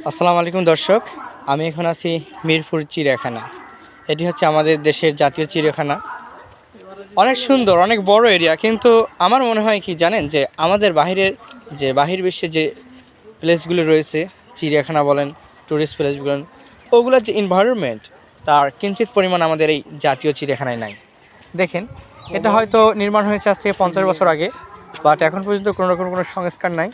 আসসালামু আলাইকুম দর্শক, আমি এখন আছি মিরপুর চিড়িয়াখানা। এটি হচ্ছে আমাদের দেশের জাতীয় চিড়িয়াখানা। অনেক সুন্দর, অনেক বড় এরিয়া, কিন্তু আমার মনে হয় কি জানেন, যে আমাদের বাহির বিশ্বে যে প্লেসগুলো রয়েছে, চিড়িয়াখানা বলেন, টুরিস্ট প্লেস বলেন, ওগুলোর যে এনভায়রনমেন্ট, তার কিঞ্চিত পরিমাণ আমাদের এই জাতীয় চিড়িয়াখানায় নাই। দেখেন, এটা হয়তো নির্মাণ হয়েছে আজ থেকে 50 বছর আগে, বাট এখন পর্যন্ত কোনো রকম কোনো সংস্কার নাই।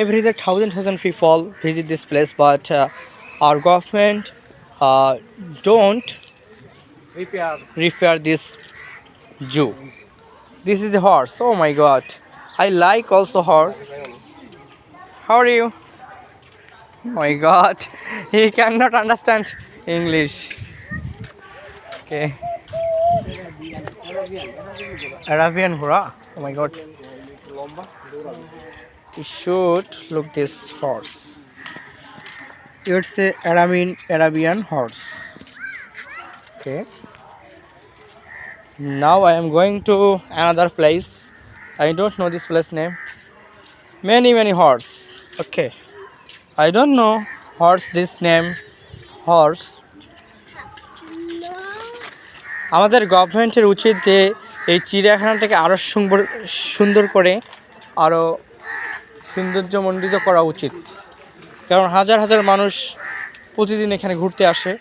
Every day thousand people visit this place, but our government don't repair this zoo. This is a horse. Oh my god, I like also horse. How are you? Oh my god, he cannot understand English. Okay. Arabian hura. Oh my god, you should look this horse. It's a Arabian horse. Okay. Now I am going to another place. I don't know this place name. Many horse. Okay. I don't know horse this name. Horse. আমাদের গভর্নমেন্টের উচিত যে এই চিড়িয়াখানাটাকে আরও সুন্দর করে আরও সৌন্দর্যমণ্ডিত করা উচিত, কারণ হাজার হাজার মানুষ প্রতিদিন এখানে ঘুরতে আসে।